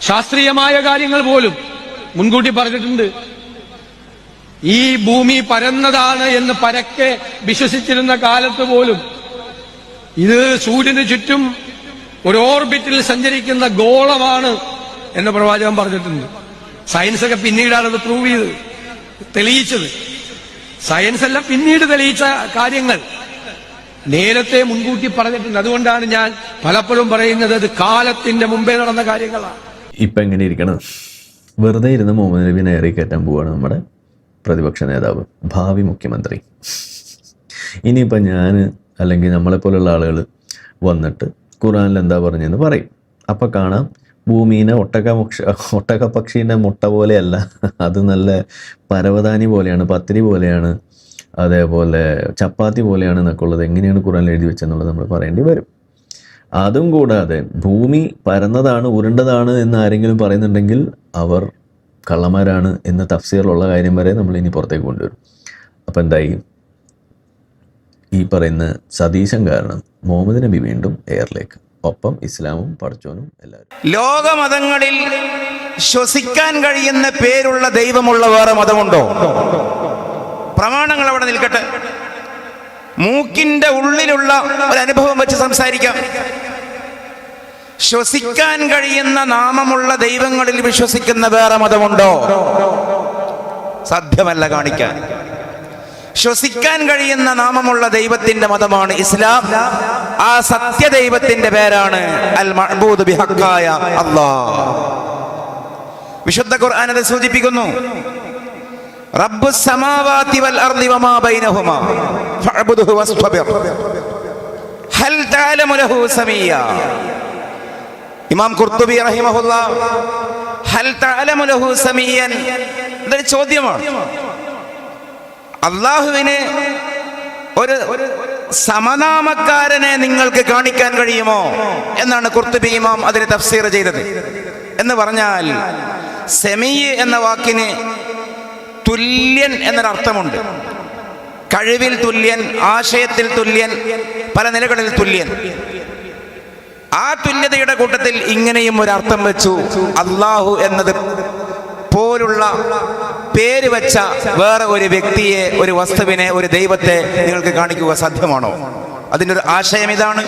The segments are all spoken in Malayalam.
ശാസ്ത്രീയമായ കാര്യങ്ങൾ പോലും മുൻകൂട്ടി പറഞ്ഞിട്ടുണ്ട്. ഈ ഭൂമി പരന്നതാണ് എന്ന് പരക്കെ വിശ്വസിച്ചിരുന്ന കാലത്ത് പോലും ഇത് സൂര്യന് ചുറ്റും ഒരു ഓർബിറ്റിൽ സഞ്ചരിക്കുന്ന ഗോളമാണ് എന്ന് പ്രവാചകൻ പറഞ്ഞിട്ടുണ്ട്. സയൻസ് ഒക്കെ പിന്നീടാണ് അത് പ്രൂവ് ചെയ്തത്, തെളിയിച്ചത്. സയൻസ് അല്ല, പിന്നീട് തെളിയിച്ച കാര്യങ്ങൾ നേരത്തെ മുൻകൂട്ടി പറഞ്ഞിട്ടുണ്ട്. അതുകൊണ്ടാണ് ഞാൻ പലപ്പോഴും പറയുന്നത് അത് കാലത്തിന്റെ മുമ്പേ നടന്ന കാര്യങ്ങളാണ്. ഇപ്പം എങ്ങനെ ഇരിക്കണം? വെറുതെ ഇരുന്ന് മുഹമ്മദ് നബി നേരെ കയറ്റാൻ പോവാണ് നമ്മുടെ പ്രതിപക്ഷ നേതാവ്, ഭാവി മുഖ്യമന്ത്രി. ഇനിയിപ്പോൾ ഞാൻ അല്ലെങ്കിൽ നമ്മളെപ്പോലുള്ള ആളുകൾ വന്നിട്ട് ഖുർആനിൽ എന്താ പറഞ്ഞെന്ന് പറയും. അപ്പം കാണാം ഭൂമീനെ ഒട്ടകപക്ഷീൻ്റെ മുട്ട പോലെയല്ല, അത് നല്ല പരവതാനി പോലെയാണ്, പത്തിരി പോലെയാണ്, അതേപോലെ ചപ്പാത്തി പോലെയാണ് എന്നൊക്കെ ഉള്ളത് എങ്ങനെയാണ് ഖുർആനിൽ എഴുതി വെച്ചെന്നുള്ളത് നമ്മൾ പറയേണ്ടി വരും. അതും കൂടാതെ ഭൂമി പരന്നതാണ്, ഉരുണ്ടതാണ് എന്ന് ആരെങ്കിലും പറയുന്നുണ്ടെങ്കിൽ അവർ കള്ളന്മാരാണ് എന്ന് തഫ്സീറിലുള്ള കാര്യം വരെ നമ്മൾ ഇനി പുറത്തേക്ക് കൊണ്ടുവരും. അപ്പം എന്തായി? ഈ പറയുന്ന സതീശൻ കാരണം മുഹമ്മദ് നബി വീണ്ടും എയറിലേക്ക്, ഒപ്പം ഇസ്ലാമും പടച്ചോനും എല്ലാവരും. ലോകമതങ്ങളിൽ ശ്വസിക്കാൻ കഴിയുന്ന പേരുള്ള ദൈവമുള്ള വേറെ മതമുണ്ടോ? പ്രമാണങ്ങൾ അവിടെ നിൽക്കട്ടെ. മൂക്കിന്റെ ഉള്ളിലുള്ള ഒരു അനുഭവം വെച്ച് സംസാരിക്കാം. ശ്വസിക്കാൻ കഴിയുന്ന നാമമുള്ള ദൈവങ്ങളിൽ വിശ്വസിക്കുന്ന വേറെ മതമുണ്ടോ? സാധ്യമല്ല കാണിക്കാൻ. ശ്വസിക്കാൻ കഴിയുന്ന നാമമുള്ള ദൈവത്തിന്റെ മതമാണ് ഇസ്ലാം. ആ സത്യദൈവത്തിന്റെ പേരാണ് അൽ മഅബൂദ് ബിഹഖായ അല്ലാഹ്. വിശുദ്ധ ഖുർആൻ അത് സൂചിപ്പിക്കുന്നു. റബ്ബുസ് സമാവാതി വൽ അർളി വമാ ബൈനഹുമാ ഫഅബ്ദുഹു വസ്തബിർ ഹൽ തഅലമു ലഹു സമീയ. ഇമാം ഖുർത്തുബി റഹിമഹുല്ലാഹ് ഹൽ തഅലമു ലഹു സമീയൻ, ഇതൊരു ചോദ്യമാണ്. അല്ലാഹുവിന് ഒരു സമനാമക്കാരനെ നിങ്ങൾക്ക് കാണിക്കാൻ കഴിയുമോ എന്നാണ് ഖുർത്തുബി ഇമാം അതിന് തഫ്സീർ ചെയ്തത്. എന്ന് പറഞ്ഞാൽ സമീ എന്ന വാക്കിന് തുല്യൻ എന്നൊരർത്ഥമുണ്ട്. കഴിവിൽ തുല്യൻ, ആശയത്തിൽ തുല്യൻ, പല നിലകളിൽ തുല്യൻ. ആ തുല്യതയുടെ കൂട്ടത്തിൽ ഇങ്ങനെയും ഒരർത്ഥം വെച്ചു. അള്ളാഹു എന്നത് പോലുള്ള പേര് വെച്ച വേറെ ഒരു വ്യക്തിയെ, ഒരു വസ്തുവിനെ, ഒരു ദൈവത്തെ നിങ്ങൾക്ക് കാണിക്കുക സാധ്യമാണോ? അതിൻ്റെ ഒരു ആശയം ഇതാണ്.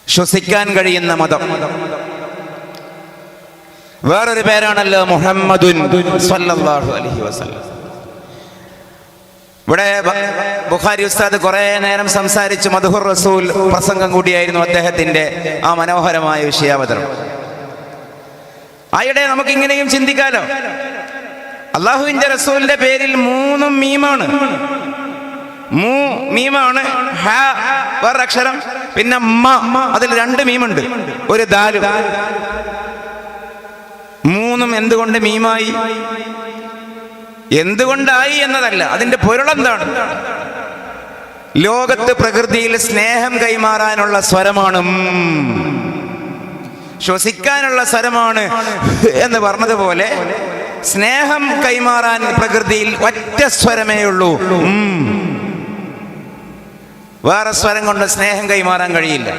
ശ്വസിക്കാൻ കഴിയുന്ന മതം. വേറൊരു പേരാണല്ലോ മുഹമ്മദുൻ സ്വല്ലല്ലാഹു അലൈഹി വസല്ലം. ഇവിടെ ബുഖാരി ഉസ്താദ് കുറെ നേരം സംസാരിച്ചു. മദ്ഹുർ റസൂൽ പ്രസംഗം കൂടിയായിരുന്നു അദ്ദേഹത്തിന്റെ ആ മനോഹരമായ വിഷയാവതരണം. ആയിടെ നമുക്ക് ഇങ്ങനെയും ചിന്തിക്കാലോ. അള്ളാഹുവിന്റെ റസൂലിന്റെ പേരിൽ 3 മീമാണ്. മീമാണ്, ഹ വേറൊരക്ഷരം, പിന്നെ മ, അതിൽ 2 മീമുണ്ട്, ഒരു ദാലും. 3 എന്തുകൊണ്ട് മീമായി? എന്തുകൊണ്ടായി എന്നതല്ല, അതിന്റെ പൊരുളെന്താണ്? ലോകത്ത് പ്രകൃതിയിൽ സ്നേഹം കൈമാറാനുള്ള സ്വരമാണ്, ശ്വസിക്കാനുള്ള സ്വരമാണ് എന്ന് പറഞ്ഞതുപോലെ സ്നേഹം കൈമാറാൻ പ്രകൃതിയിൽ ഒറ്റ സ്വരമേ ഉള്ളൂ. വേറെ സ്വരം കൊണ്ട് സ്നേഹം കൈമാറാൻ കഴിയില്ല.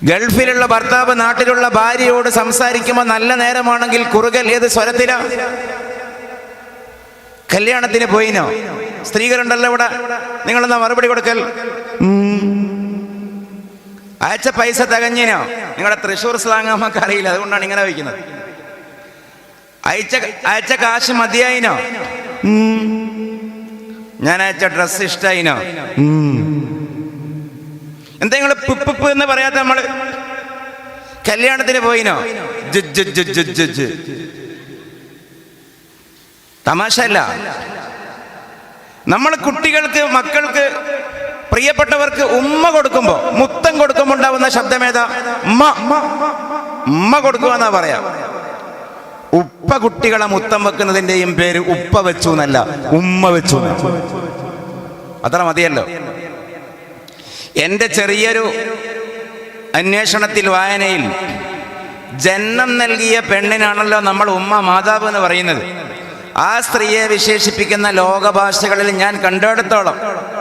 ഗൾഫിലുള്ള ഭർത്താവ് നാട്ടിലുള്ള ഭാര്യയോട് സംസാരിക്കുമ്പോൾ നല്ല നേരമാണെങ്കിൽ കുറുകൽ ഏത് സ്വരത്തിലാ? കല്യാണത്തിന് പോയിനോ? സ്ത്രീകളുണ്ടല്ലോ ഇവിടെ, നിങ്ങളെന്നാ മറുപടി കൊടുക്കൽ. അയച്ച പൈസ തികഞ്ഞിനോ? നിങ്ങളുടെ തൃശ്ശൂർ സ്ലാങ് നമുക്ക് അറിയില്ല, അതുകൊണ്ടാണ് ഇങ്ങനെ വയ്ക്കുന്നത്. അയച്ച കാശ് മതിയായിനോ? ഞാൻ അയച്ച ഡ്രസ് ഇഷ്ടായിനോ? എന്താ നിങ്ങൾ പിപ്പ് എന്ന് പറയാത്ത? നമ്മള് കല്യാണത്തിന് പോയിനോ? തമാശ അല്ല. നമ്മൾ കുട്ടികൾക്ക്, മക്കൾക്ക്, പ്രിയപ്പെട്ടവർക്ക് ഉമ്മ കൊടുക്കുമ്പോ, മുത്തം കൊടുക്കുമ്പോ ഉണ്ടാവുന്ന ശബ്ദമേതാ? ഉമ്മ കൊടുക്കുക എന്നാ പറയാ. ഉപ്പ കുട്ടികളെ മുത്തം വെക്കുന്നതിന്റെയും പേര് ഉപ്പ വെച്ചു എന്നല്ല, ഉമ്മ വെച്ചു. അത്ര മതിയല്ലോ. എൻ്റെ ചെറിയൊരു അന്വേഷണത്തിൽ, വായനയിൽ, ജന്മം നൽകിയ പെണ്ണിനാണല്ലോ നമ്മൾ ഉമ്മ, മാതാവ് എന്ന് പറയുന്നത്. ആ സ്ത്രീയെ വിശേഷിപ്പിക്കുന്ന ലോകഭാഷകളിൽ ഞാൻ കണ്ടെടുത്തോളം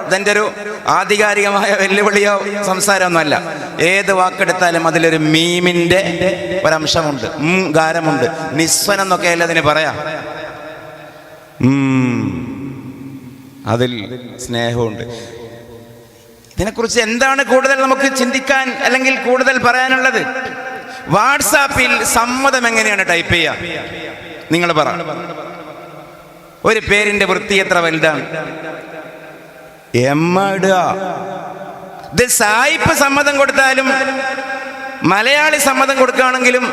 ഇതെൻ്റെ ഒരു ആധികാരികമായ വെല്ലുവിളിയോ സംസാരമൊന്നുമല്ല. ഏത് വാക്കെടുത്താലും അതിലൊരു മീമിൻ്റെ ഒരംശമുണ്ട്, ഗാരമുണ്ട്. നിസ്വൻ എന്നൊക്കെ അല്ല അതിന് പറയാം. അതിൽ സ്നേഹമുണ്ട്. ഇതിനെക്കുറിച്ച് എന്താണ് കൂടുതൽ നമുക്ക് ചിന്തിക്കാൻ അല്ലെങ്കിൽ കൂടുതൽ പറയാനുള്ളത്? വാട്സാപ്പിൽ സമ്മതം എങ്ങനെയാണ് ടൈപ്പ് ചെയ്യുക? നിങ്ങൾ പറ. ഒരു പേരിന്റെ വൃത്തി എത്ര വലുതാണ്? ഇടുക. ഇത് സായിപ്പ് സമ്മതം കൊടുത്താലും മലയാളി സമ്മതം കൊടുക്കുകയാണെങ്കിലും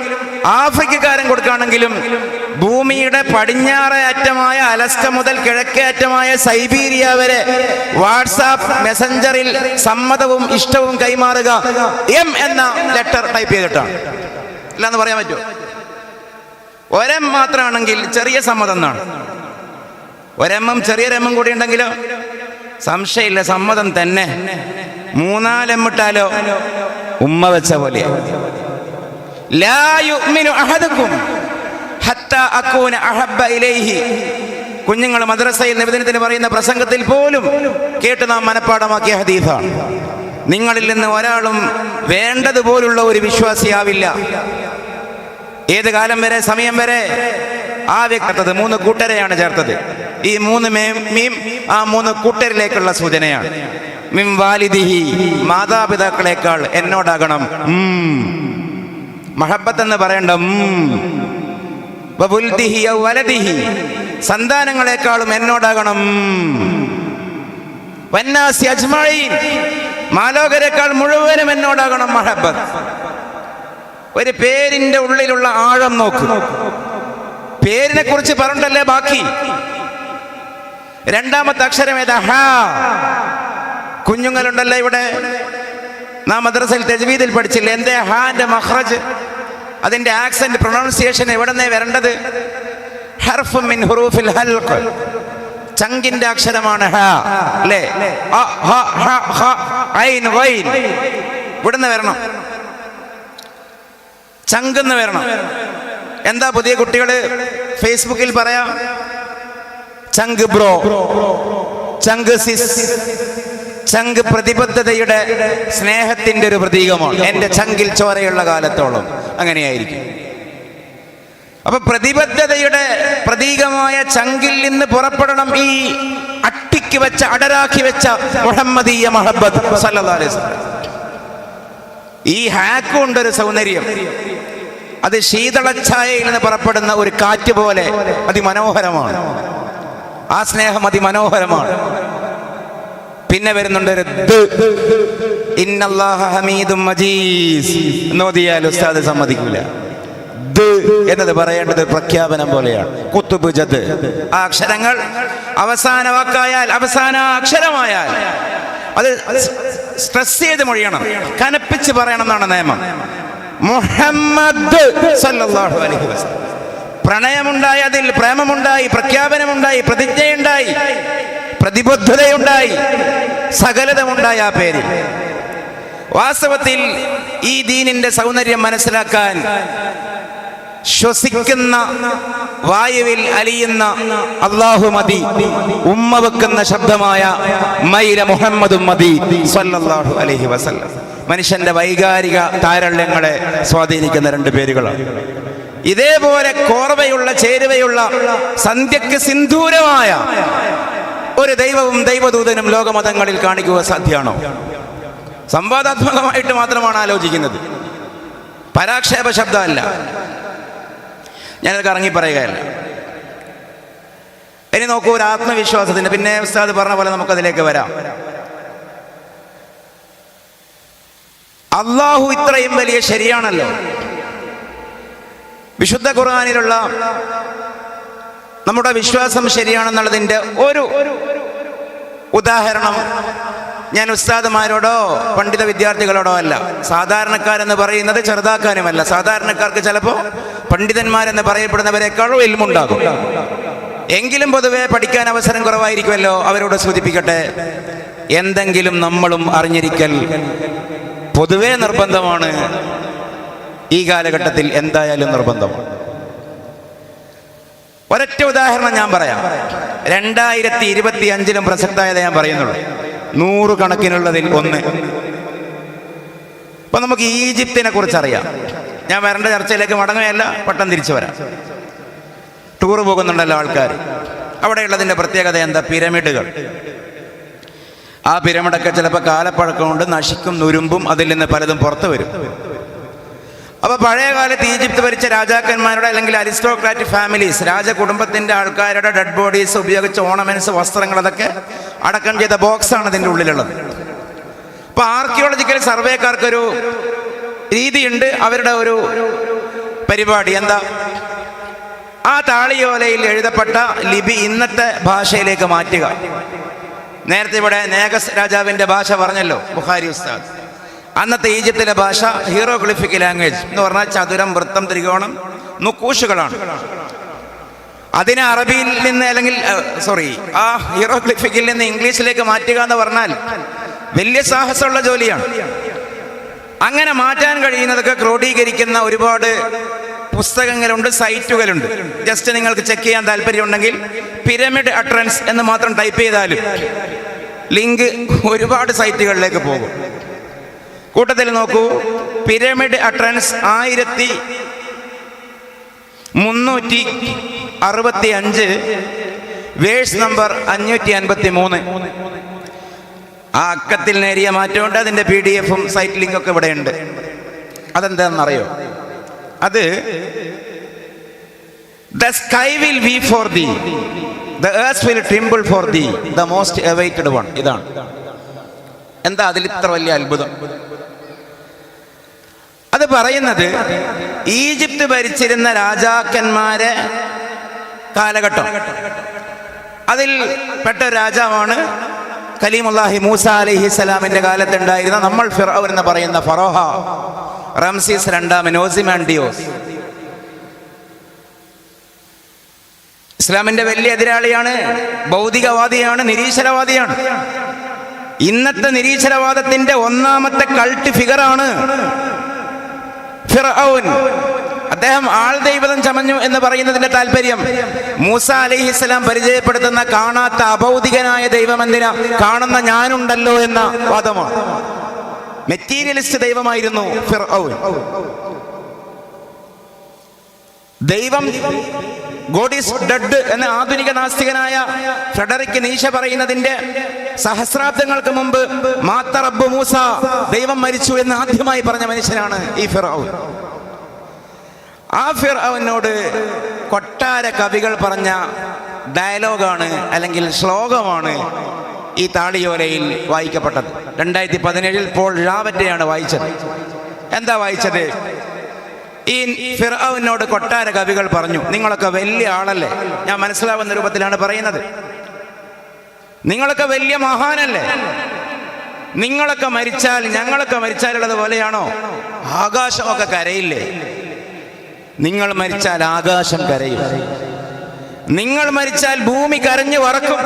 ആഫ്രിക്കക്കാരൻ കൊടുക്കുകയാണെങ്കിലും ഭൂമിയുടെ പടിഞ്ഞാറേ അറ്റമായ അലസ്ക മുതൽ കിഴക്കേ അറ്റമായ സൈബീരിയ വരെ വാട്സാപ്പ് മെസ്സഞ്ചറിൽ സമ്മതവും ഇഷ്ടവും കൈമാറുക എം എന്ന ലെറ്റർ ടൈപ്പ് ചെയ്തിട്ടാണ്. ഇല്ലാന്ന് പറയാൻ പറ്റുമോ? ഒരെം മാത്രമാണെങ്കിൽ ചെറിയ സമ്മതം എന്നാണ്. ഒരെമ്മും ചെറിയൊരെമ്മും കൂടി ഉണ്ടെങ്കിലോ സംശയമില്ല, സമ്മതം തന്നെ. മൂന്നാലെമ്മിട്ടാലോ ഉമ്മ വെച്ച പോലെ. ലാ യുഅ്മിനു അഹദുക്കും ഹത്താ അകൂന അഹബ്ബ ഇലൈഹി. കുഞ്ഞുങ്ങൾ മദ്രസയിൽ നിവേദനത്തിന് പറയുന്ന പ്രസംഗത്തിൽ പോലും കേട്ട് നാം മനഃപ്പാഠമാക്കിയ ഹദീസാണ്. നിങ്ങളിൽ നിന്ന് ഒരാളും വേണ്ടതുപോലുള്ള ഒരു വിശ്വാസിയാവില്ല. ഏത് കാലം വരെ, സമയം വരെ ആ വ്യക്തത് 3 കൂട്ടരെയാണ് ചേർത്തത്. ഈ 3 മീം ആ 3 കൂട്ടരിലേക്കുള്ള സൂചനയാണ്. മിൻ വാലിദിഹി, മാതാപിതാക്കളെക്കാൾ എന്നോടാകണം. മഹബത്ത് എന്ന് പറയേണ്ട. വവുൽദിഹി ഔ വലദിഹി, സന്താനങ്ങളെക്കാളും എന്നോടാകണം. വന്നാസി അജ്മഈൻ, മാലോകരെക്കാൾ മുഴുവനും എന്നോടാകണം മഹബത്ത്. ഒരു പേരിന്റെ ഉള്ളിലുള്ള ആഴം നോക്ക്. പേരിനെ കുറിച്ച് പറഞ്ഞിട്ടല്ലേ ബാക്കി. രണ്ടാമത്തെ അക്ഷരം ഏതാ? ഹ. കുഞ്ഞുങ്ങളുണ്ടല്ലോ ഇവിടെ, നാം മദ്രസയിൽ തജ്വീദിൽ പഠിച്ചില്ല. എന്തേ ഹാന്റെ മഖ്റജ്, അതിന്റെ ആക്സന്റ്, പ്രൊനൗൺസിയേഷൻ എവിടെന്നേ വരേണ്ടത്? ഹർഫ് മിൻ ഹുറൂഫിൽ ഹൽഖ്, ചങ്കിന്റെ അക്ഷരമാണ് ഹ, അല്ലേ? അ ഹ ഹ ഹ ഐൻ ഗൈൻ, ഇവിടുന്ന് വരണം, ചങ്കെന്ന് വരണം. എന്താ പുതിയ കുട്ടികള് ഫേസ്ബുക്കിൽ പറയാം? ചങ്ക് ബ്രോ, ചങ്ക് സിസ്. ചങ്ക് പ്രതിബദ്ധതയുടെ, സ്നേഹത്തിന്റെ ഒരു പ്രതീകമാണ്. എന്റെ ചങ്കിൽ ചോരയുള്ള കാലത്തോളം അങ്ങനെയായിരിക്കും. അപ്പൊ പ്രതിബദ്ധതയുടെ പ്രതീകമായ ചങ്കിൽ നിന്ന് പുറപ്പെടണം ഈ അട്ടിക്ക് വെച്ച, അടരാക്കി വെച്ച മുഹമ്മദീയ മഹബത്ത് സല്ലല്ലാഹു അലൈഹി വസല്ലം. ഈ ഹാക്കുണ്ടൊരു സൗന്ദര്യം. അത് ശീതളച്ഛായയിൽ നിന്ന് പുറപ്പെടുന്ന ഒരു കാറ്റ് പോലെ അതിമനോഹരമാണ്. ആ സ്നേഹം അതിമനോഹരമാണ്. പിന്നെ വരുന്നുണ്ട് ഒരു ഇന്നല്ലാഹ ഹമീദും മജീദ് എന്നോദിയാൽ ഉസ്താദ് സമ്മതിക്കില്ല. എന്നത് പറയേണ്ടത് പ്രഖ്യാപനം പോലെയാണ്. കുത്തുബ് ജദ്, ആ അക്ഷരങ്ങൾ അവസാന വാക്കായാൽ, അവസാന അക്ഷരമായാൽ അത് സ്ട്രെസ് ചെയ്ത് മൊഴിയണം, കനപ്പിച്ച് പറയണം എന്നാണ് നിയമം. മുഹമ്മദ് സല്ലല്ലാഹു അലൈഹി വസല്ലം. പ്രണയമുണ്ടായി, അതിൽ പ്രേമമുണ്ടായി, പ്രഖ്യാപനമുണ്ടായി, പ്രതിജ്ഞയുണ്ടായി, പ്രതിബദ്ധതയുണ്ടായി, സകലതമുണ്ടായി ആ പേരിൽ. വാസ്തവത്തിൽ ഈ ദീനിന്റെ സൗന്ദര്യം മനസ്സിലാക്കാൻ ശ്വസിക്കുന്ന വായുവിൽ അലിയുന്ന അല്ലാഹു മതി, ഉമ്മ വെക്കുന്ന ശബ്ദമായ മൈര മുഹമ്മദും മതി സല്ലല്ലാഹു അലൈഹി വസല്ലം. മനുഷ്യന്റെ വൈകാരിക താരള്യങ്ങളെ സ്വാധീനിക്കുന്ന 2 പേരുകളാണ്. ഇതേപോലെ കോർവയുള്ള, ചേരുവയുള്ള, സന്ധ്യക്ക് സിന്ദൂരമായ ഒരു ദൈവവും ദൈവദൂതനും ലോകമതങ്ങളിൽ കാണിക്കുക സാധ്യമാണോ? സംവാദാത്മകമായിട്ട് മാത്രമാണ് ആലോചിക്കുന്നത്, പരാക്ഷേപ ശബ്ദമല്ല. ഞാനത് കറങ്ങി പറയുകയല്ല. ഇനി നോക്കൂ, ഒരു ആത്മവിശ്വാസത്തിന്, പിന്നെ ഉസ്താദ് പറഞ്ഞ പോലെ നമുക്കതിലേക്ക് വരാം. അള്ളാഹു ഇത്രയും വലിയ ശരിയാണല്ലോ. വിശുദ്ധ ഖുർആനിലുള്ള നമ്മുടെ വിശ്വാസം ശരിയാണെന്നുള്ളതിൻ്റെ ഒരു ഉദാഹരണം ഞാൻ ഉസ്താദുമാരോടോ പണ്ഡിത വിദ്യാർത്ഥികളോടോ അല്ല, സാധാരണക്കാരെന്ന് പറയുന്നത് ചെറുതാക്കാനുമല്ല. സാധാരണക്കാർക്ക് ചിലപ്പോൾ പണ്ഡിതന്മാരെന്ന് പറയപ്പെടുന്നവരെക്കാളും ഇൽമുണ്ടാകും. എങ്കിലും പൊതുവെ പഠിക്കാൻ അവസരം കുറവായിരിക്കുമല്ലോ. അവരോട് സൂചിപ്പിക്കട്ടെ, എന്തെങ്കിലും നമ്മളും അറിഞ്ഞിരിക്കൽ പൊതുവെ നിർബന്ധമാണ്. ഈ കാലഘട്ടത്തിൽ എന്തായാലും നിർബന്ധമാണ്. ഒരൊറ്റ ഉദാഹരണം ഞാൻ പറയാം. 2025 പ്രസക്തമായത് ഞാൻ പറയുന്നുള്ളൂ. 100 കണക്കിനുള്ളതിൽ ഒന്ന്. അപ്പൊ നമുക്ക് ഈജിപ്തിനെ കുറിച്ച് അറിയാം. ഞാൻ വരേണ്ട ചർച്ചയിലേക്ക് മടങ്ങുകയല്ല, പെട്ടെന്ന് തിരിച്ചു വരാം. ടൂറ് പോകുന്നുണ്ടല്ലോ ആൾക്കാർ. അവിടെയുള്ളതിൻ്റെ പ്രത്യേകത എന്താ? പിരമിഡുകൾ. ആ പിരമിഡൊക്കെ ചിലപ്പോൾ കാലപ്പഴക്കം കൊണ്ട് നശിക്കും, നുരുമ്പും അതിൽ നിന്ന് പലതും പുറത്തു വരും. അപ്പോൾ പഴയ കാലത്ത് ഈജിപ്ത് ഭരിച്ച രാജാക്കന്മാരുടെ അല്ലെങ്കിൽ അരിസ്റ്റോക്രാറ്റിക് ഫാമിലീസ്, രാജകുടുംബത്തിൻ്റെ ആൾക്കാരുടെ ഡെഡ് ബോഡീസ് ഉപയോഗിച്ച ഓർണമെന്റ്സ്, വസ്ത്രങ്ങൾ, അതൊക്കെ അടക്കം ചെയ്ത ബോക്സാണ് ഇതിൻ്റെ ഉള്ളിലുള്ളത്. അപ്പോൾ ആർക്കിയോളജിക്കൽ സർവേക്കാർക്കൊരു രീതിയുണ്ട്, അവരുടെ ഒരു പരിപാടി. എന്താ? ആ താളിയോലയിൽ എഴുതപ്പെട്ട ലിപി ഇന്നത്തെ ഭാഷയിലേക്ക് മാറ്റുക. നേരത്തെ ഇവിടെ നേഗസ് രാജാവിൻ്റെ ഭാഷ പറഞ്ഞല്ലോ ബുഖാരി ഉസ്താദ്. അന്നത്തെ ഈജിപ്തിലെ ഭാഷ ഹീറോഗ്ലിഫിക് ലാംഗ്വേജ് എന്ന് പറഞ്ഞാൽ ചതുരം, വൃത്തം, ത്രികോണം, നുക്കൂഷുകളാണ്. അതിനെ അറബിയിൽ നിന്ന് അല്ലെങ്കിൽ ആ ഹീറോഗ്ലിഫിക്കിൽ നിന്ന് ഇംഗ്ലീഷിലേക്ക് മാറ്റുക എന്ന് പറഞ്ഞാൽ വലിയ സാഹസമുള്ള ജോലിയാണ്. അങ്ങനെ മാറ്റാൻ കഴിയുന്നതൊക്കെ ക്രോഡീകരിക്കുന്ന ഒരുപാട് പുസ്തകങ്ങളുണ്ട്, സൈറ്റുകളുണ്ട്. ജസ്റ്റ് നിങ്ങൾക്ക് ചെക്ക് ചെയ്യാൻ താല്പര്യമുണ്ടെങ്കിൽ പിരമിഡ് അട്രൻസ് എന്ന് മാത്രം ടൈപ്പ് ചെയ്താലും ലിങ്ക് ഒരുപാട് സൈറ്റുകളിലേക്ക് പോകും. കൂട്ടത്തിൽ നോക്കൂ, പിരമിഡ് അട്രൻസ് 1365 വേഴ്സ് നമ്പർ 553. ആ അക്കത്തിൽ നേരിയ മാറ്റമുണ്ട്. അതിൻ്റെ PDF-ഉം സൈറ്റ് ലിങ്കൊക്കെ ഇവിടെ ഉണ്ട്. അതെന്താണെന്നറിയോ? അത് the sky will weep for thee, the earth will tremble for thee, the most awaited one. ഇതാണ്. എന്താ അതിൽ ഇത്ര വലിയ അത്ഭുതം? അത് പറയുന്നത് ഈജിപ്ത് ഭരിച്ചിരുന്ന രാജാക്കന്മാരെ കാലഘട്ടം, അതിൽ പെട്ട രാജാവാണ് കലീമുല്ലാഹി മൂസ അലൈഹിസ്സലാമിന്റെ കാലത്തുണ്ടായിരുന്ന നമ്മൾ ഫിർഔൻ എന്ന് പറയുന്ന ഫറോഹ റംസീസ് രണ്ടാമൻ, ഓസിമാൻഡിയോസ്. ഇസ്ലാമിന്റെ വലിയ എതിരാളിയാണ്, ഭൗതികവാദിയാണ്, നിരീശ്വരവാദിയാണ്. ഇന്നത്തെ നിരീശ്വരവാദത്തിന്റെ ഒന്നാമത്തെ കൾട്ട് ഫിഗറാണ് ഫിർഔൻ. അദ്ദേഹം ആൾ ദൈവതം ചമഞ്ഞു എന്ന് പറയുന്നതിന്റെ താല്പര്യം മൂസ അലൈഹിസ്സലാം പരിചയപ്പെടുത്തുന്ന കാണാത്ത അഭൗതികനായ ദൈവം എന്തിനാ, കാണുന്ന ഞാനുണ്ടല്ലോ എന്ന വാദമാണ്. മെറ്റീരിയലിസ്റ്റ് ദൈവമായിരുന്നു ഫിർഔൻ. ദൈവം ഗോഡ് ഈസ് ഡെഡ് എന്ന ആധുനിക നാസ്തികനായ ഫ്രെഡറിക് നീഷ പറയുന്നതിന്റെ സഹസ്രാബ്ദങ്ങൾക്ക് മുമ്പ് മാത്ത റബ്ബ് മൂസ, ദൈവം മരിച്ചു എന്ന് ആദ്യമായി പറഞ്ഞ മനുഷ്യനാണ് ഈ ഫിർഔൻ. ആ ഫിർഔനോട് കൊട്ടാര കവികൾ പറഞ്ഞ ഡയലോഗാണ് അല്ലെങ്കിൽ ശ്ലോകമാണ് ഈ താളിയോലയിൽ വായിക്കപ്പെട്ടത്. 2017 പോൾ റാവറ്റയാണ് വായിച്ചത്. എന്താ വായിച്ചത്? ഈ ഫിർഔനോട് കൊട്ടാര കവികൾ പറഞ്ഞു, നിങ്ങളൊക്കെ വലിയ ആളല്ലേ, ഞാൻ മനസ്സിലാവുന്ന രൂപത്തിലാണ് പറയുന്നത്, നിങ്ങളൊക്കെ വലിയ മഹാനല്ലേ, നിങ്ങളൊക്കെ മരിച്ചാൽ ഞങ്ങളൊക്കെ മരിച്ചാലുള്ളത് പോലെയാണോ? ആകാശമൊക്കെ കരയില്ലേ? നിങ്ങൾ മരിച്ചാൽ ആകാശം കരയും, നിങ്ങൾ മരിച്ചാൽ ഭൂമി കരഞ്ഞു വറക്കും.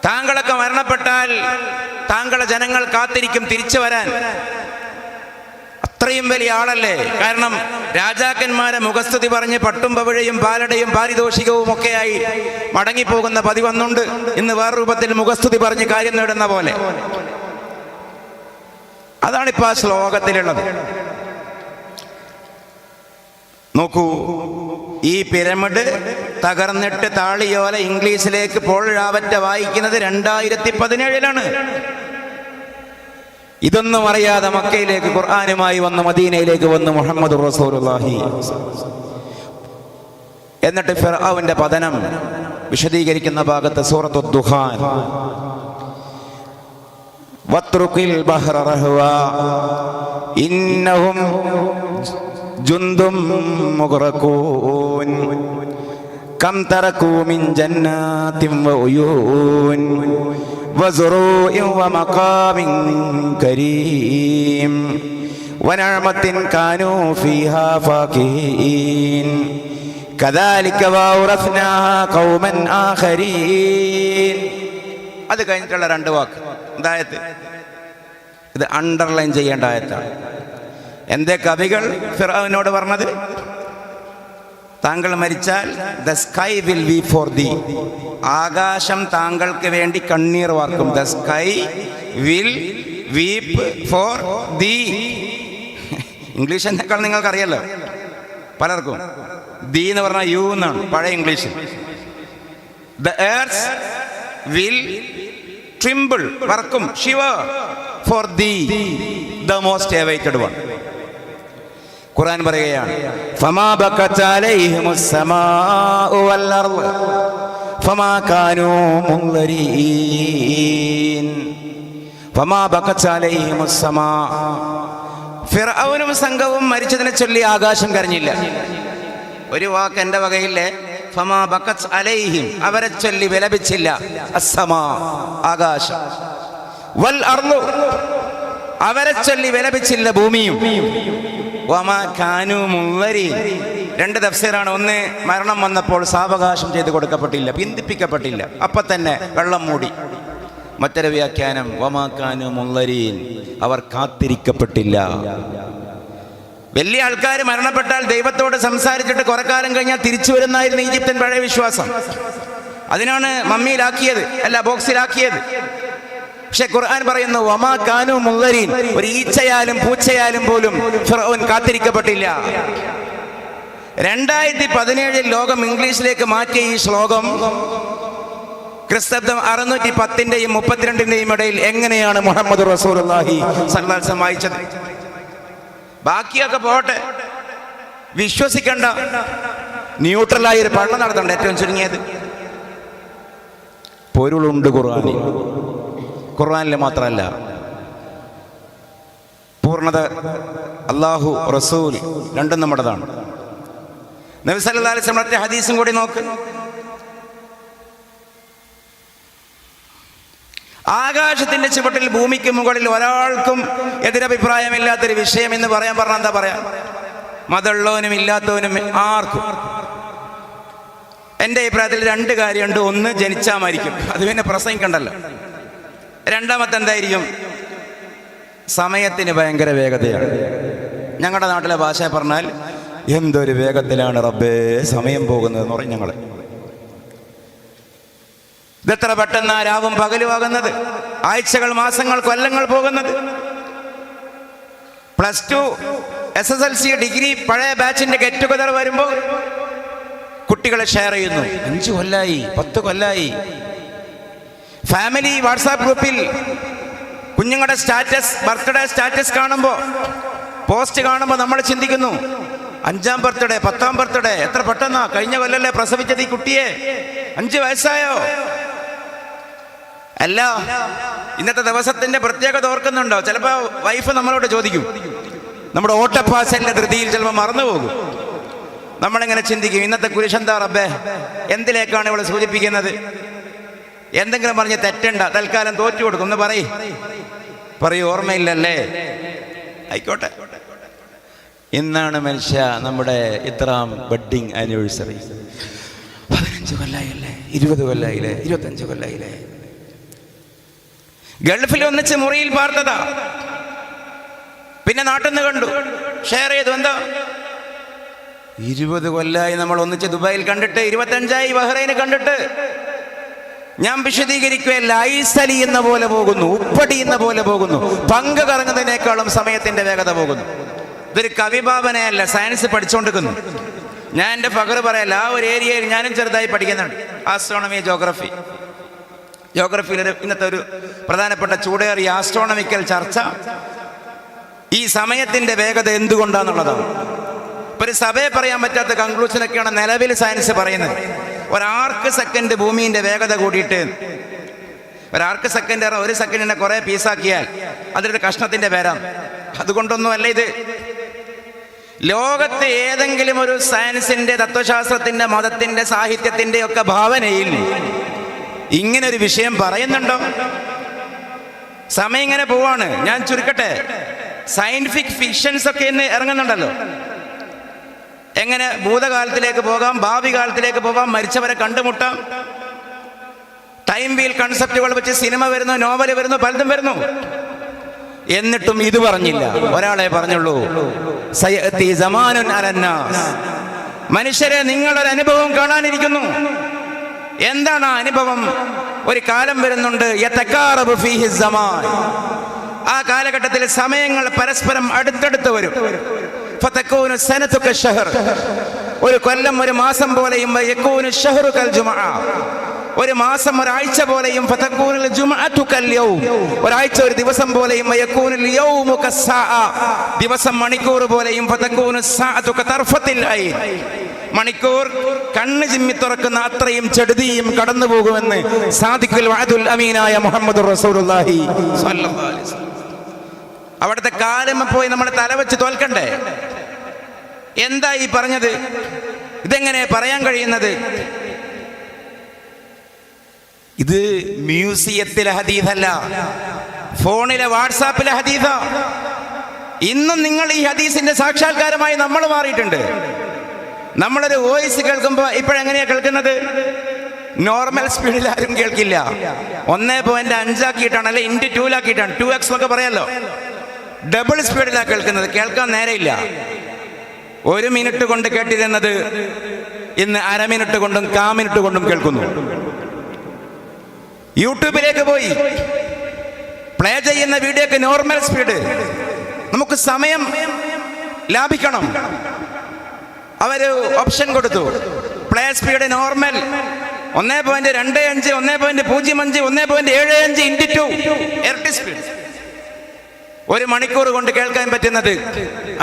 താങ്കളൊക്കെ മരണപ്പെട്ടാൽ താങ്കളെ ജനങ്ങൾ കാത്തിരിക്കും തിരിച്ചു വരാൻ. അത്രയും വലിയ ആളല്ലേ? കാരണം രാജാക്കന്മാരെ മുഖസ്തുതി പറഞ്ഞ് പട്ടും പവിഴയും പാലടയും പാരിതോഷികവും ഒക്കെയായി മടങ്ങിപ്പോകുന്ന പതിവന്നുണ്ട്. ഇന്ന് വേറെ രൂപത്തിൽ മുഖസ്തുതി പറഞ്ഞ് കാര്യം നേടുന്ന പോലെ. അതാണിപ്പോൾ ആ ശ്ലോകത്തിലുള്ളത്. നോക്കൂ, ഈ പിരമിഡ് തകർന്നിട്ട് താളിയോല ഇംഗ്ലീഷിലേക്ക് പോൾ റാവറ്റ വായിക്കുന്നത് 2017 ഇതൊന്നും അറിയാതെ മക്കയിലേക്ക് ഖുർആനുമായി വന്ന് മദീനയിലേക്ക് വന്ന് മുഹമ്മദ് റസൂലുള്ളാഹി. എന്നിട്ട് ഫിർഔന്റെ പതനം വിശദീകരിക്കുന്ന ഭാഗത്ത് സൂറത്തു ദുഖാൻ, വത്രുക്കിൽ ബഹ്റ റഹ്വാ ഇന്നഹും ജുന്ദും മുഗ്റഖൂൻ കം തറകൂ മിൻ ജന്നാതിൻ വഉയൂൻ വസുറൂഇൻ വമഖാമിൻ കരീം വനഅമത്തിൻ കാനൂ ഫീഹാ ഫാകിഹീൻ കദാലിക വൗറസ്നാഹാ ഖൗമൻ ആഖരീൻ. അത് കഴിഞ്ഞിട്ടുള്ള 2 വാക്ക് എന്തായത്? ഇത് അണ്ടർലൈൻ ചെയ്യേണ്ട ആയത്താണ്. എന്തേ കവികൾ ഫിർഔനോട് പറഞ്ഞത്? താങ്കൾ മരിച്ചാൽ the sky will weep for thee, ആകാശം താങ്കൾക്ക് വേണ്ടി കണ്ണീർ വാർക്കും. The sky will weep for thee. English എന്നേക്കാൾ നിങ്ങൾക്കറിയാലോ പലർക്കും. ദീ എന്ന് പറഞ്ഞാൽ യു എന്നാണ് പഴയ English. The earth will tremble, വർക്കും, shiver for thee the most awaited one. Quran പറയുകയാണ്, ഫമാ ബകത അലൈഹിമുസ് സമാഉ വൽ അർള് ഫമാ കാനൂ മുൻദരീൻ. ഫമാ ബകത അലൈഹിമുസ് സമാ, ഫിർഔനും സംഘവും മരിച്ചതിനെ ചൊല്ലി ആകാശം കരഞ്ഞില്ല. ഒരു വാക്ക് എൻ്റെ വകയില്ലേ, ഫമാ ബകത് അലൈഹിം, അവരെ ചൊല്ലി വിലപിച്ചില്ല. അസ്സമാ, ആകാശം. വൽ അർളു, അവരെ ചൊല്ലി വിലപിച്ചില്ല ഭൂമിയും. വമാ കാനൂ മുൻദരീൻ. രണ്ട് തഫ്സീറാണ്. ഒന്ന്, മരണം വന്നപ്പോൾ സാവകാശം ചെയ്ത് കൊടുക്കപ്പെട്ടില്ല, പിന്തിപ്പിക്കപ്പെട്ടില്ല, അപ്പൊ തന്നെ വെള്ളം മൂടി. മറ്റൊരു വ്യാഖ്യാനം, വമാ കാനൂ മുൻദരീൻ, അവർ കാത്തിരിക്കപ്പെട്ടില്ല. വലിയ ആൾക്കാർ മരണപ്പെട്ടാൽ ദൈവത്തോട് സംസാരിച്ചിട്ട് കുറെ കാലം കഴിഞ്ഞാൽ തിരിച്ചു വരുന്നായിരുന്നു ഈജിപ്ഷ്യൻ പഴയ വിശ്വാസം. അതിനാണ് മമ്മിയിലാക്കിയത്, അല്ല ബോക്സിലാക്കിയത്. പക്ഷെ ഖുർആൻ പറയുന്നു, വമാ കാനൂ മുൻദരീൻ, ഒരു ഈച്ചയാലും പൂച്ചയാലും പോലും ഫിർഔൻ കാത്തിരിക്കപ്പെട്ടില്ല. 2017 ലോകം ഇംഗ്ലീഷിലേക്ക് മാറ്റിയ ഈ ശ്ലോകം ക്രിസ്തബ്ദം 610ന്റെയും 32ന്റെയും ഇടയിൽ എങ്ങനെയാണ് മുഹമ്മദ് റസൂലുള്ളാഹി സ്വല്ലല്ലാഹു അലൈഹി വസല്ലം വായിച്ചത്? ബാക്കിയൊക്കെ പോട്ടെ, വിശ്വസിക്കണ്ട, ന്യൂട്രലായി ഒരു പഠനം നടത്തണ്ട. ഏറ്റവും ചുരുങ്ങിയത് പൊരുളുണ്ട് ഖുർആനിൽ. ഖുർആനിൽ മാത്രമല്ല, പൂർണ്ണത അല്ലാഹു റസൂൽ രണ്ടും നമ്മുടേതാണ്. നബി സല്ലല്ലാഹു അലൈഹി വസല്ലം ഹദീസും കൂടി നോക്ക്. ആകാശത്തിന്റെ ചുവട്ടിൽ ഭൂമിക്ക് മുകളിൽ ഒരാൾക്കും എതിരഭിപ്രായമില്ലാത്തൊരു വിഷയം എന്ന് പറയാൻ പറഞ്ഞാൽ എന്താ പറയാ? മതമുള്ളവനും ഇല്ലാത്തവനും ആർക്കും. എൻ്റെ അഭിപ്രായത്തിൽ രണ്ട് കാര്യമുണ്ട്. ഒന്ന്, ജനിച്ചാൽ മരിക്കും, അത് പിന്നെ പ്രസംഗിക്കണ്ടല്ലോ. രണ്ടാമത്തെ എന്തായിരിക്കും? സമയത്തിന് ഭയങ്കര വേഗതയാണ്. ഞങ്ങളുടെ നാട്ടിലെ ഭാഷ പറഞ്ഞാൽ എന്തൊരു വേഗത്തിലാണ് റബ്ബേ സമയം പോകുന്നതെന്ന് പറയും ഞങ്ങൾ. ഇതെത്ര പെട്ടെന്ന് രാവും പകലുമാകുന്നത്, ആഴ്ചകൾ, മാസങ്ങൾ, കൊല്ലങ്ങൾ പോകുന്നത്. +2 SSLC ഡിഗ്രി പഴയ ബാച്ചിന്റെ ഗെറ്റ് ടുഗദർ വരുമ്പോൾ കുട്ടികളെ ഷെയർ ചെയ്യുന്നു, 5 കൊല്ലായി, 10 കൊല്ലായി. ഫാമിലി വാട്സാപ്പ് ഗ്രൂപ്പിൽ കുഞ്ഞുങ്ങളുടെ സ്റ്റാറ്റസ്, ബർത്ത്ഡേ സ്റ്റാറ്റസ് കാണുമ്പോൾ, പോസ്റ്റ് കാണുമ്പോൾ നമ്മൾ ചിന്തിക്കുന്നു, 5ാം ബർത്ത്ഡേ, 10ാം ബർത്ത്ഡേ, എത്ര പെട്ടെന്നാ, കഴിഞ്ഞ കൊല്ലല്ലേ പ്രസവിച്ചത് ഈ കുട്ടിയെ, 5 വയസ്സായോ? അല്ല, ഇന്നത്തെ ദിവസത്തിന്റെ പ്രത്യേകത ഓർക്കുന്നുണ്ടോ? ചിലപ്പോ വൈഫ് നമ്മളോട് ചോദിക്കും, നമ്മുടെ ഓട്ടപ്പാസലിന്റെ ധൃതിയിൽ ചിലപ്പോൾ മറന്നുപോകും. നമ്മളിങ്ങനെ ചിന്തിക്കും, ഇന്നത്തെ കുരിശെന്താ റബ്ബേ, എന്തിലേക്കാണ് ഇവളെ സൂചിപ്പിക്കുന്നത്? എന്തെങ്കിലും പറഞ്ഞ് തെറ്റണ്ട, തൽക്കാലം തോറ്റു കൊടുക്കും എന്ന് പറയൂ. ഓർമ്മയില്ലല്ലേ? ആയിക്കോട്ടെ. ഇന്നാണ് മനുഷ്യ നമ്മുടെ ഇത്രാം വെഡ്ഡിങ് ആനിവേഴ്സറി. 15 കൊല്ലായില്ലേ, 20 കൊല്ലായില്ലേ, 25 കൊല്ലായില്ലേ? ഗൾഫിൽ ഒന്നിച്ച് മുറിയിൽ പാർത്തതാ, പിന്നെ നാട്ടിൽ നിന്ന് കണ്ടു, ഷെയർ ചെയ്തു. എന്താ 20 കൊല്ലായി നമ്മൾ ഒന്നിച്ച് ദുബായിൽ കണ്ടിട്ട്, 25ആയി ബഹ്റൈന് കണ്ടിട്ട്. ഞാൻ വിശദീകരിക്കുകയല്ല, ഐസലി എന്ന പോലെ പോകുന്നു, ഉപ്പടി എന്ന പോലെ പോകുന്നു, പങ്ക് കറങ്ങുന്നതിനേക്കാളും സമയത്തിന്റെ വേഗത പോകുന്നു. ഇതൊരു കവിഭാവനയല്ല, സയൻസ് പഠിച്ചുകൊണ്ടിരിക്കുന്നു. ഞാൻ എൻ്റെ ഫഖർ പറയല്ല, ആ ഒരു ഏരിയയിൽ ഞാനും ചെറുതായി പഠിക്കുന്നുണ്ട്, ആസ്ട്രോണമി, ജോഗ്രഫിയിൽ ഇന്നത്തെ ഒരു പ്രധാനപ്പെട്ട ചൂടേറിയ ആസ്ട്രോണമിക്കൽ ചർച്ച ഈ സമയത്തിന്റെ വേഗത എന്തുകൊണ്ടാന്നുള്ളതാണ്. ഇപ്പൊ ഒരു സഭയെ പറയാൻ പറ്റാത്ത കൺക്ലൂഷനൊക്കെയാണ് നിലവിൽ സയൻസ് പറയുന്നത്. ഒരാർക്ക് സെക്കൻഡ് ഭൂമിന്റെ വേഗത കൂടിയിട്ട്, ഒരാർക്ക് സെക്കൻഡ്, ഒരു സെക്കൻഡിനെ കുറെ പീസാക്കിയാൽ അതിലൊരു കഷ്ണത്തിന്റെ പേരാണ്. അതുകൊണ്ടൊന്നുമല്ല ഇത്. ലോകത്ത് ഏതെങ്കിലും ഒരു സയൻസിന്റെ, തത്വശാസ്ത്രത്തിന്റെ, മതത്തിന്റെ, സാഹിത്യത്തിന്റെ ഒക്കെ ഭാവനയിൽ ഇങ്ങനൊരു വിഷയം പറയുന്നുണ്ടോ? സമയം ഇങ്ങനെ പോവാണ്. ഞാൻ ചുരുക്കട്ടെ, സയന്റിഫിക് ഫിക്ഷൻസ് ഒക്കെ ഇന്ന് ഇറങ്ങുന്നുണ്ടല്ലോ. എങ്ങനെ ഭൂതകാലത്തിലേക്ക് പോകാം, ഭാവി കാലത്തിലേക്ക് പോകാം, മരിച്ചവരെ കണ്ടുമുട്ടാം. ടൈം വീൽ കൺസെപ്റ്റുകൾ വെച്ച് സിനിമ വരുന്നു, നോവൽ വരുന്നു, പലതും വരുന്നു. എന്നിട്ടും ഇത് പറഞ്ഞില്ല. ഒരാളെ പറഞ്ഞുള്ളൂ, സയഅതി സമാനുൻ അലന്നാസ്, മനുഷ്യരെ, നിങ്ങളൊരു അനുഭവം കാണാനിരിക്കുന്നു. എന്താണ് ആ അനുഭവം? ഒരു കാലം വരുന്നുണ്ട്, യതകാറബു ഫീഹി സമാൻ. ആ കാലഘട്ടത്തിൽ സമയങ്ങൾ പരസ്പരം അടുത്തടുത്ത് വരും. ഫതകൂനു സനതു കശഹർ. ഒരു കൊല്ലം ഒരു മാസം പോലെയും, യകൂനു ശഹ്റു കൽ ജുമുഅ. ഒരു മാസം ഒരാഴ്ച പോലെയും, ഫതകൂനുൽ ജുമുഅതു കൽ യൗം. ഒരാഴ്ച ഒരു ദിവസം പോലെയും, യകൂനുൽ യൗമു കസ്സാഅ. ദിവസം മണിക്കൂർ പോലെയും, ഫതകൂനു സ്സാഅതു കതർഫത്തിൽ ഐൻ. മണിക്കൂർ കണ്ണ് ചിമ്മി തുറക്കുന്ന അത്രയും ചെടുതിയും കടന്നു പോകുമെന്ന് സാദിഖുൽ വഅദുൽ അമീനായ മുഹമ്മദുർ റസൂലുള്ളാഹി സ്വല്ലല്ലാഹു അലൈഹി വസല്ലം. അവിടുത്തെ കാലം പോയി നമ്മൾ തലവെച്ച് തോൽക്കണ്ടേ? എന്താ ഈ പറഞ്ഞത്? ഇതെങ്ങനെ പറയാൻ കഴിയുന്നത്? ഇത് മ്യൂസിയത്തിലെ ഹദീസല്ല, ഫോണിലെ വാട്സാപ്പിലെ ഹദീസാ. ഇന്നും നിങ്ങൾ ഈ ഹദീസിന്റെ സാക്ഷാത്കാരമായി നമ്മൾ മാറിയിട്ടുണ്ട്. നമ്മളൊരു വോയിസ് കേൾക്കുമ്പോൾ ഇപ്പോഴെങ്ങനെയാ കേൾക്കുന്നത്? നോർമൽ സ്പീഡിൽ ആരും കേൾക്കില്ല. 1.5 ആക്കിയിട്ടാണ്, അല്ലെ *2 2x എന്നൊക്കെ പറയാലോ. ഡബിൾ സ്പീഡിലാണ് കേൾക്കുന്നത്. കേൾക്കാൻ നേരെയില്ല. 1 മിനിറ്റ് കൊണ്ട് കേട്ടിരുന്നത് ഇന്ന് അര മിനിറ്റ് കൊണ്ടും 1/4 മിനിറ്റ് കൊണ്ടും കേൾക്കുന്നു. യൂട്യൂബിലേക്ക് പോയി പ്ലേ ചെയ്യുന്ന വീഡിയോക്ക് നോർമൽ സ്പീഡ്. നമുക്ക് സമയം ലാഭിക്കണം. അവര് ഓപ്ഷൻ കൊടുത്തു, പ്ലേ സ്പീഡ് നോർമൽ 1.25, 1.05, 1.75 × 2 ഇരട്ടി സ്പീഡ്. 1 മണിക്കൂർ കൊണ്ട് കേൾക്കാൻ പറ്റുന്നത്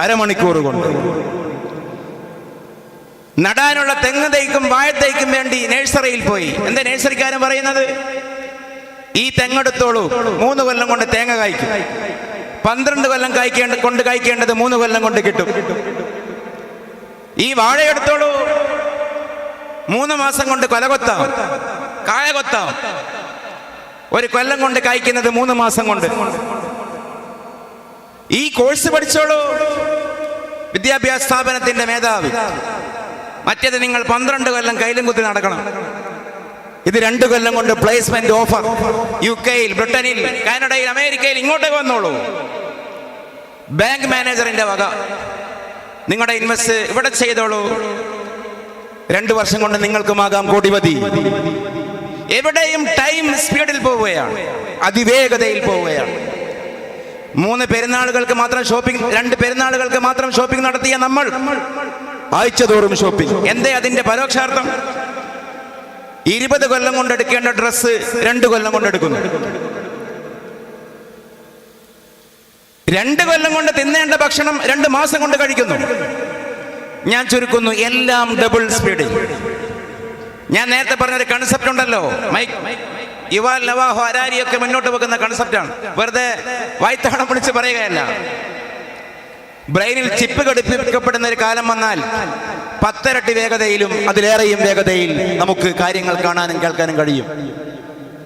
അരമണിക്കൂർ കൊണ്ട്. നടാനുള്ള തെങ്ങ് തൈക്കും വാഴത്തൈക്കും വേണ്ടി നഴ്സറിയിൽ പോയി. എന്താ നഴ്സറിക്കാരൻ പറയുന്നത്? ഈ തെങ്ങെടുത്തോളൂ, 3 കൊല്ലം കൊണ്ട് തേങ്ങ കായ്ക്കും. 12 കൊല്ലം കായ്ക്കേണ്ടത് 3 കൊല്ലം കൊണ്ട് കിട്ടും. ഈ വാഴയെടുത്തോളൂ, 3 മാസം കൊണ്ട് കൊലകൊത്താം, കായ കൊത്താം. 1 കൊല്ലം കൊണ്ട് കായ്ക്കുന്നത് 3 മാസം കൊണ്ട്. ഈ കോഴ്സ് പഠിച്ചോളൂ, വിദ്യാഭ്യാസ സ്ഥാപനത്തിന്റെ മേധാവി. മറ്റേത് നിങ്ങൾ 12 കൊല്ലം കയ്യിലും കുത്തി നടക്കണം. ഇത് 2 കൊല്ലം കൊണ്ട് പ്ലേസ്മെന്റ് ഓഫർ. UK-യിൽ, ബ്രിട്ടനിൽ, കാനഡയിൽ, അമേരിക്കയിൽ ഇങ്ങോട്ടേക്ക് വന്നോളൂ. ബാങ്ക് മാനേജറിന്റെ വക നിങ്ങളുടെ ഇൻവെസ്റ്റ് ഇവിടെ ചെയ്തോളൂ. 2 വർഷം കൊണ്ട് നിങ്ങൾക്കുമാകാം കോടിപതി. എവിടെയും ടൈം സ്പീഡിൽ പോവുകയാണ്, അതിവേഗതയിൽ പോവുകയാണ്. 3 പെരുന്നാളുകൾക്ക് മാത്രം ഷോപ്പിംഗ്, 2 പെരുന്നാളുകൾക്ക് മാത്രം ഷോപ്പിംഗ് നടത്തിയ നമ്മൾ ആഴ്ചതോറും ഷോപ്പിംഗ്. എന്തേ അതിന്റെ പരോക്ഷാർത്ഥം? 20 കൊല്ലം കൊണ്ട് എടുക്കേണ്ട ഡ്രസ്സ് 2 കൊല്ലം കൊണ്ട് എടുക്കുന്നു. 2 കൊല്ലം കൊണ്ട് തിന്നേണ്ട ഭക്ഷണം 2 മാസം കൊണ്ട് കഴിക്കുന്നു. ഞാൻ ചുരുക്കുന്നു, എല്ലാം ഡബിൾ സ്പീഡിൽ. ഞാൻ നേരത്തെ പറഞ്ഞൊരു കൺസെപ്റ്റ് ഉണ്ടല്ലോ, യുവാൽ നവാഹു ഹരാരിയൊക്കെ മുന്നോട്ട് വെക്കുന്ന കൺസെപ്റ്റാണ്. വെറുതെ വായ്ത്താളം വിളിച്ച് പറയുകയല്ല. ബ്രെയിനിൽ ചിപ്പ് ഘടിപ്പിക്കപ്പെടുന്ന ഒരു കാലം വന്നാൽ 10 ഇരട്ടി വേഗതയിലും അതിലേറെയും വേഗതയിൽ നമുക്ക് കാര്യങ്ങൾ കാണാനും കേൾക്കാനും കഴിയും.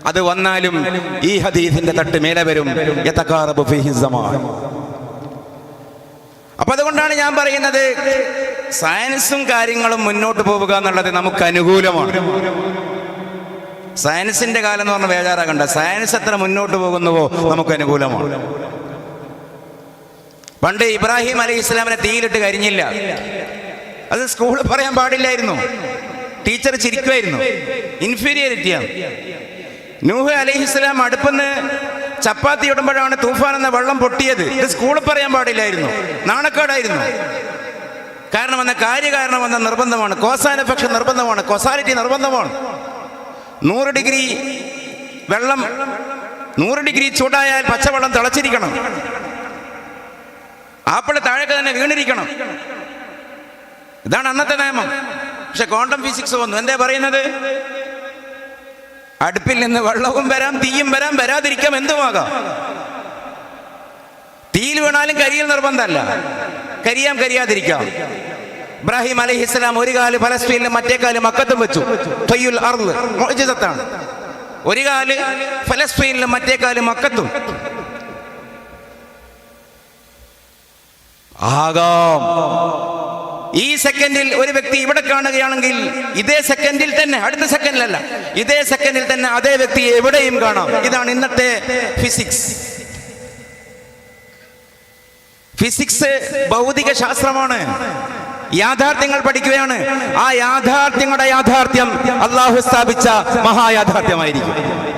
അത് വന്നാലും ഈ ഹദീസിന്റെ തട്ട് മേലെ വരും. യതകാറബു ഫീഹി സമാൻ. അപ്പൊ അതുകൊണ്ടാണ് ഞാൻ പറയുന്നത്, സയൻസും കാര്യങ്ങളും മുന്നോട്ട് പോവുക എന്നുള്ളത് നമുക്ക് അനുകൂലമാണ്. സയൻസിന്റെ കാലം എന്ന് പറഞ്ഞാൽ ബേജാറാകണ്ട. സയൻസ് എത്ര മുന്നോട്ട് പോകുന്നുവോ നമുക്ക് അനുകൂലമാണ്. പണ്ട് ഇബ്രാഹിം അലൈഹി ഇസ്ലാമിനെ തീയിലിട്ട് കരിഞ്ഞില്ല. അത് സ്കൂളിൽ പറയാൻ പാടില്ലായിരുന്നു. ടീച്ചർ ചിരിക്കുമായിരുന്നു. ഇൻഫീരിയറിറ്റിയാണ്. നൂഹ് അലൈഹിസ്സലാം അടുപ്പെന്ന് ചപ്പാത്തി ഇടുമ്പോഴാണ് തൂഫാൻ എന്ന വെള്ളം പൊട്ടിയത്. ഇത് സ്കൂളിൽ പറയാൻ പാടില്ലായിരുന്നു, നാണക്കേടായിരുന്നു. കാരണം എന്ന കാര്യകാരണം എന്ന നിർബന്ധമാണ്. കോസാൻ എഫക്ഷൻ നിർബന്ധമാണ്. കോസാലിറ്റി നിർബന്ധമാണ്. 100 ഡിഗ്രി വെള്ളം, 100 ഡിഗ്രി ചൂടായാൽ പച്ചവെള്ളം തിളച്ചിരിക്കണം. ആപ്പിൾ താഴേക്ക് തന്നെ വീണിരിക്കണം. ഇതാണ് അന്നത്തെ നിയമം. പക്ഷെ ക്വാണ്ടം ഫിസിക്സ് വന്നു. എന്താ പറയുന്നത്? അടുപ്പിൽ നിന്ന് വെള്ളവും വരാം, തീയും വരാം, വരാതിരിക്കാം, എന്തുമാകാം. തീയിൽ വീണാലും കരിയിൽ നിർബന്ധമല്ല, കരിയാം കരിയാതിരിക്കാം. ഇബ്രാഹിം അലൈഹിസ്സലാം ഒരു കാല് ഫലസ്തീനിലും മറ്റേ കാല് മക്കത്തും വെച്ചു. ത്വയ്യുൽ അർള് മുഅ്ജിസത്താണ്. ഒരു കാല് ഫലസ്തീനിലും മറ്റേ കാല് മക്കത്തും. ആകാം. ഈ സെക്കൻഡിൽ ഒരു വ്യക്തി ഇവിടെ കാണുകയാണെങ്കിൽ ഇതേ സെക്കൻഡിൽ തന്നെ, അടുത്ത സെക്കൻഡിലല്ല, ഇതേ സെക്കൻഡിൽ തന്നെ അതേ വ്യക്തിയെ എവിടെയും കാണാം. ഇതാണ് ഇന്നത്തെ ഫിസിക്സ്. ഫിസിക്സ് ഭൗതിക ശാസ്ത്രമാണ്. യാഥാർത്ഥ്യങ്ങൾ പഠിക്കുകയാണ്. ആ യാഥാർത്ഥ്യങ്ങളുടെ യാഥാർത്ഥ്യം അള്ളാഹു സ്ഥാപിച്ച മഹായാഥാർത്ഥ്യമായിരിക്കും.